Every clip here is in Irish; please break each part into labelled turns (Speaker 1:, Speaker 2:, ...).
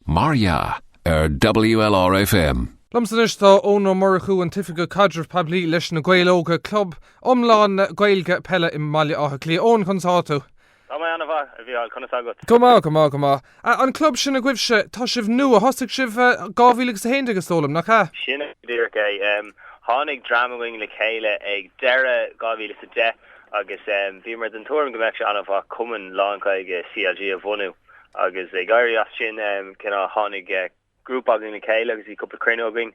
Speaker 1: Maria WLRFM.
Speaker 2: Lumsan istá ónó marachú an tifiga Caidrimh Phoiblí leis naGaeilOga club lán-Ghaeilge pelle in Maile átha clí ón consátu.
Speaker 3: Tá mai anna bha a bhí al chuna sagat.
Speaker 2: Come. An club sin a gwibse tá sibh nua hosig sibh gáhílig sa hénde gostólam nach ha?
Speaker 3: Sinna dtír gé hánig dramaing le chéile ag deire gáhíle sa de agus bhí mar den túm go meid anna bha cumann lán-Ghaeilge CLG a bhunú agus ag gairí as sin cinna hánig grúp agin le chéile agus í cúpla cruinóging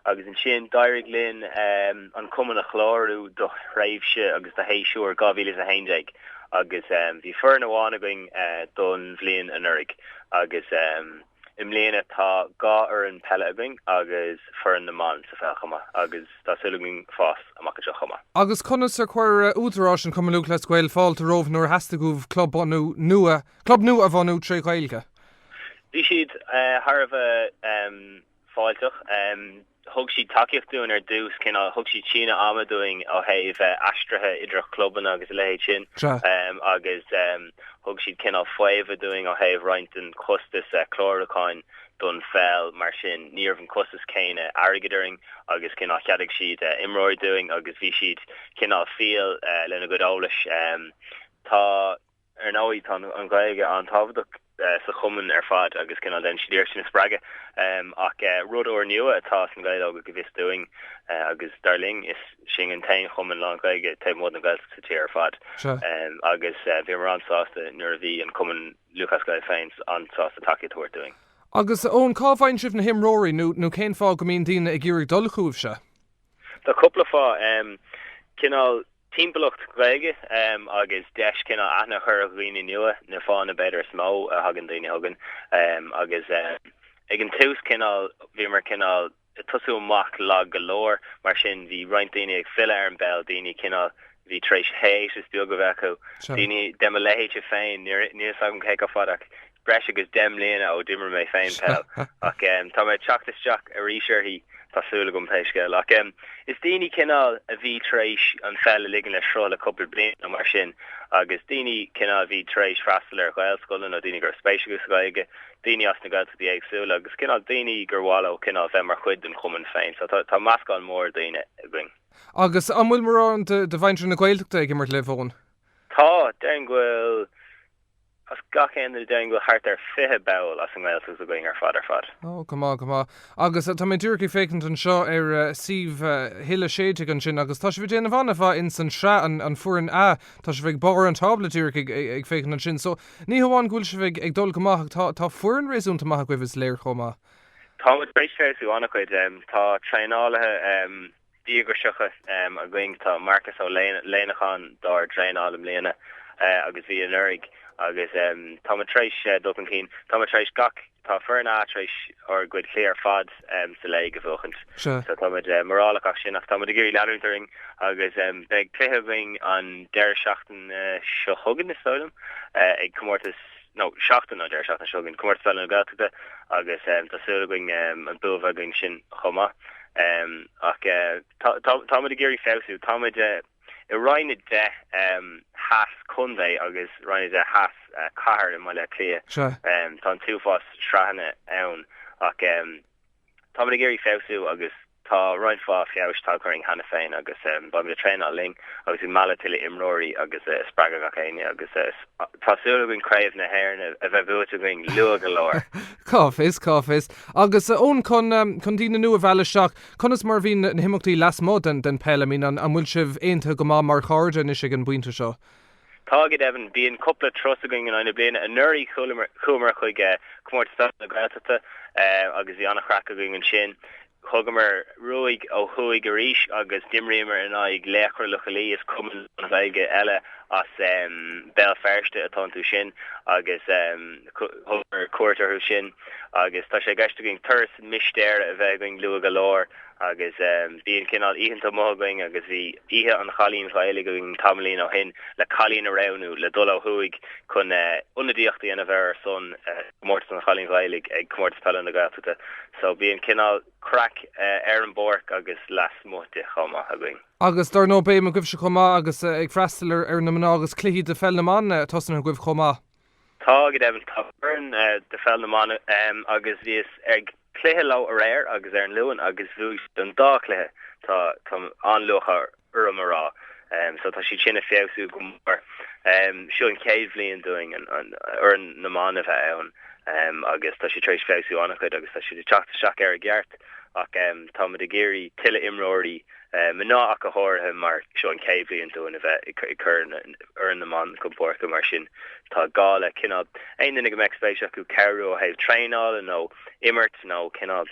Speaker 3: agus an sin dairig linn an cumann a chlárú do raibhse agus de héisiúr gáhíle sa héindeig agus bhí fear na bhána going don bhliain an urig agus im léana tá gá ar an pelle going agus fear na man sa fel chuma agus tá sulúging fás amach a chuma.
Speaker 2: Agus conas ar chuir údarrás an cumú les Gaeil fáilte róh nuair heasta gúh club nua a bhanú trí Ghaeilge.
Speaker 3: Bhí siad Harbh fáilteach thug siad takeíocht dún ar dús cinna thug siad sína ama doing ó thaobh astrathe idirach clubban agus lehéid sin agus thug siad cinna foiimh doing ó thaobh roint an costas chlóraáin don fel mar sin níor an costas céine airgearing agus cinna cheadigh siad imróir doing agus bhí siad cinna fíal lena go álas tá ar náid an Ghaeilge an tábhaach sa chumann ar fad agus cinna den sidir sin sppraige ach rud ó nua atá an Gaeilóga go bhís doing agus darling is sin an tain chumann lán-Ghaeilge te mód an Gaeil sa tí ar fad agus bhí mar ansásta nuair a bhí an cumann Lucas Gaeil féins ansásta takeíocht we're doing.
Speaker 2: Agus ón cábhain sibh na himróirí nó cén fá go mín daoine ag iarraigh dul chuamh se?
Speaker 3: Tá cúpla fá cinál Timpachtacht Ghaeilge agus deis cinna aithne chur a ghoine nua na fána beidir smó a hagan daoine hagan agus ag an tús cinál bhí mar cinál tosú amach lá galóir mar sin bhí roint daoine ag fill ar an bell daoine cinál bhí tréis héis is beag go bhecu daoine dem a lehéid a féin níos agam chéic a fadach breis agus dem léana ó dimmer mé féin pell ach tá mé teachtasteach a ríseirthaí Tásúla gom peisce ach is daoine cinál a bhí tréis an fell ligan le srá le couple blian na mar sin agus daoine cinál bhí tréis freastal ar Gaelscoileann ó daoine gur spéisiú Ghaeilge daoine as na Gaeltachta dí éagsúla agus cinál daoine gur bhála ó cinál bheith mar chuid an cumann féin so tá meascán mór daoine a going.
Speaker 2: Agus an bhfuil mar an de bhaintre na Gaeltachta ag mar le bhón?
Speaker 3: Tá den ghfuil as gachéan na den ghfuil hart ar fithe beil as an Gaeltachta a going ar fad.
Speaker 2: Come on. Agus tá mé dúircí fécint an seo ar síomh hiile séide an sin agus tá sé bh déanamh anna bh in san sra an fuair tá sé bheith bar an tabla dúircí ag fécinn an sin so ní hamháin gúil se bheith ag dul goach tá fuair an réúnta maith go bhs léir chomá.
Speaker 3: Tá breéis féú anna chuid tá treinálathe dígur secha a going tá Marcus ó léanachán dar treinálam léana agus bhí an urig agus támatréis dopan cín támatréis gach tá fear átréis ar gcuid cléar fad sa lei go bhchant so táid morálach sin ach táid gurí leúing agus beag cléthing an deir seachtain seo thugan is stoilm ag cummórtas no seachtain nó deir seachtain seogann cummórtas fel na Gaeltachta agus tásúla going an buamh going sin chomá ach táid gurí féú táid I roiine de has chundé agus roiine de has car in meile clia tá túfás srahanne ann ach tá géirí féú agus tá roiin fá fiáis tá chuing hena féin agus ba me trein a ling agus I mala tiile imróí agus spraga gachéine agus tásúla gon craibh na hairne a bheith búte going lua galóir.
Speaker 2: Cáfis agus ón chun dína nua bheile seach chunas mar bhín na himachtaí las mód den pelle mín an bhfuil sibh aonanta go má mar cháirde is ag an buinte seo.
Speaker 3: Tágad evan bíon coppla trosa going an aine bliana a nuirí chumar chuig cummórtas na Gaeltachta agus bhí annach chracha going an sin. Chugamar ruig ó chuig a ríis agus dimrímer in ag léchar le chalí is cumann an Ghaeilge eile as bell ferste atá tú sin agus chugar cuairtarthú sin agus tá sé gceiste going turas mistéir a bheith going lua galóir agus bíon cinál íhananta mó going agus bhí ihe an chalín Ghaeilge going tamlín ó hin le chalín a raibhnú le dul ó chuig chun unadíochtaí ana bheith son cummórtas an chalín Ghaeilge ag cummórtas pell na Gaeltachta so bíon cinál crack ar an borc agus las móte chomá a going.
Speaker 2: Agus dar nó bé a gcuibh se chomá agus ag freistal ar na mná agus clíí de fel naán tosan a gcuibh chomá.
Speaker 3: Tá go eben tapburn de fel na man agus vís cléthe lá a réir agus an luúan agus bhú an dá cléthe tá anlucha marrá. So tá si sinna féú go mór seo an Phoiblí an doing an na man a bheith agus tá si treéis féú annach chuid agus tá si de teachta seach ar a gceart ach tá de géirí tiile imróí me ná ach a háthe mar seo an Phoiblí an doing a bheith i chur ar na man compór go mar sin tá gála cinál aine go meispéisi acu ceú heh treáil nó immert nó cinál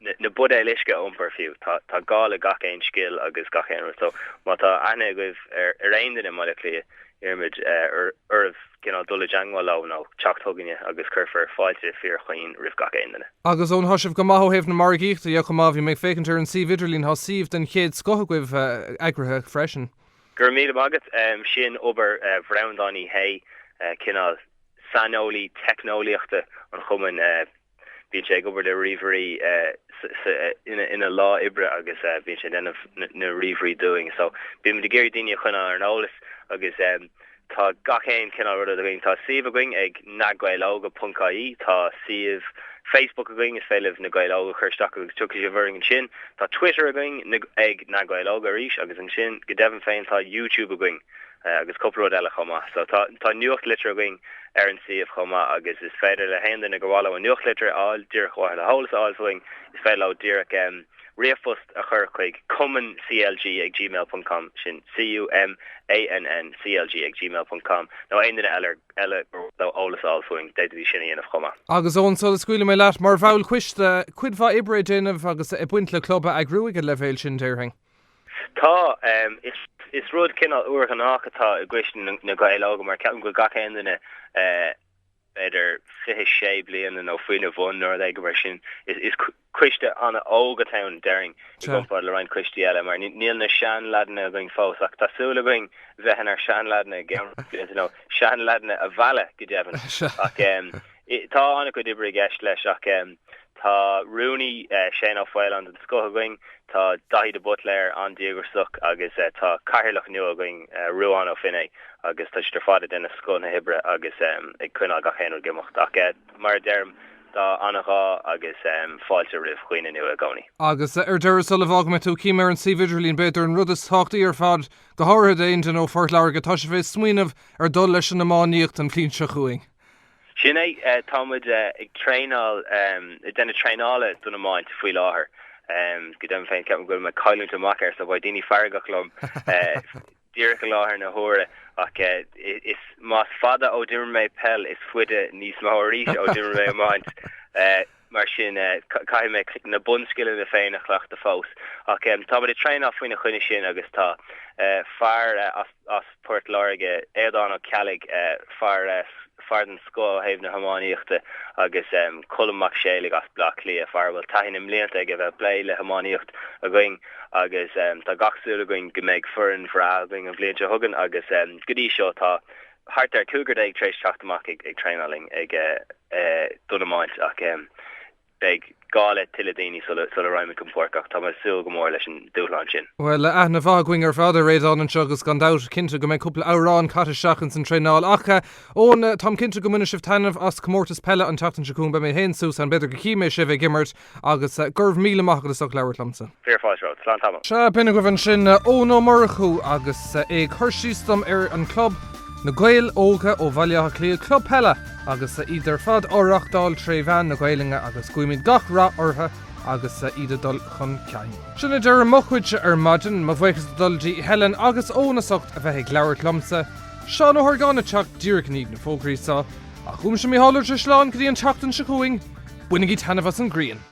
Speaker 3: na bud é liisce ompar fiú tá gála gach éon skill agus gach éon so má tá ana goibh ar aine in maiile lí irmid urh cinál dul deangáil lá nó teachtóganine agus curfar fáilte fíor chuoin rih gach éine.
Speaker 2: Agus ón thoisibh go maithhéh na margaíochtta dheocha má bhí mé fécintar an si idirlín há siomh den chéad scothgubh agrathe freisin.
Speaker 3: Gur míle agat sin obair bhraundaní hé cinál sanolí technoliaachta an chumann bhín sé gobar de riverí ina lá ibre agus bhín sé denmh na riverí doing so bí me de géir daine chuna ar an álas agus tá gachéin cinál rud a going tá siomh a going ag naGaeilOga.caí tá siomh Facebook a going is féileh na Gaeilóga chuirteach agus tu sé bhing an sin tá Twitter a going ag naGaeilOga ríis agus an sin go devan féin tá YouTube a going agus copró eile chomá so tá nuocht litre a going ar an siomh chomá agus is féidir le hen na gohála an nuocht litre áil dúr chuáil le hólas áilfuing is féile le dúrach riafust a chur chuig gcumann CLG ag gmail.com sin CUMANN CLG@gmail.com nó aine eile le ólas áilfuing déidir sinna dhéanamh chomá.
Speaker 2: Agus ón so scuúla mé leat mar bhil cuiste cuid bha ibre déanamh agus i buint le clubba ag grúige le bhéil sin déirthing.
Speaker 3: Tá is rud cinál uair an áchatá a gcuistin na Gaeilóga mar ceapan go gachéanana idir 5 bliana nó faoine bhn nó ag go mar sin is cuiste anna ógatown daring gompa le rein cuistí eile mar níl na sean ladna a going fós ach tásúla going bheithan ar sean ladna sean ladna a bhela go devan ach tá anna go dibre gceist leis ach tá runúni sé á fáil an sco going tá dahi de butléir an Diagur such agus tá cairlach nu a going ruúán ó finné agus tá tar fada denna sco na hibre agus ag chuinál gachéanú gimocht ach mar derm tá anachá agus fáilte rih chuoine nu a gcónaí.
Speaker 2: Agus ar deir sul bhág me tú cíimar an si idirlín beidir an rud is táchtaí ar fad go háir daon den ó fort leir go tá sé bhéh smuoinmh ar dul leis an amáíocht an clín se chuing.
Speaker 3: Sin é támuid ag treáil denna treáile duna máint faoi láthair go dem féin ceapan goil me caiúnta macar sa bhaid daoine fargachlum díreach láthair na hóra ach is más fada ó dimmer mé pell is fuide níos máéis ó dimmer mé máint mar sin cai me na bunskille na féin nach chhlacht a fós ach tá de trein á faoine chuine sin agus tá far as Port Láige éadán ó cealig farden sco hef na hamáíochta agus colmach sélig as blach lia farbal tahinim leanta ag bheith blé le hamáíocht a going agus tá gachsú a going goméid furin fra going a bléinte hugan agus godí seo tá hart ar cougar ag treéis teachtamach ag treinaling ag dunamáint ach ag gáile tiile daoine sul raimime compórcach tá sú go mór leis an dúláin sin.
Speaker 2: Well na bháing ar fád réadán an segus gan dát cinnte go méid cúpla árán chatte seachans an tréáil acha ón tám cinnte go muna sibh tainmh as commórtas pelle an tatan seún be mé hen sús an beidir go cíime sibh gimmert agus gurh míle machchas ach leir lamsa.
Speaker 3: Fearfáisrá slán tam.
Speaker 2: Se pinna go bhann sin ón ó marchú agus ag chuirsístom ar an club na GaeilOga ó bhaile clíal club pelle agus idir fad áireachtáil tréhhean na Gaeilge agus cuimid gach rá ortha agus iad dul chun cein. Sinna dear mochuid ar maidin má bhhaichas dultí Helen agus ónasocht a bheith ag leabhar lomsa seán ó thorgána teach díreachníd na fógraí sa a chum sem mí háir se sláán go dtí an teachtain se chuing bunig í tanmh an grian.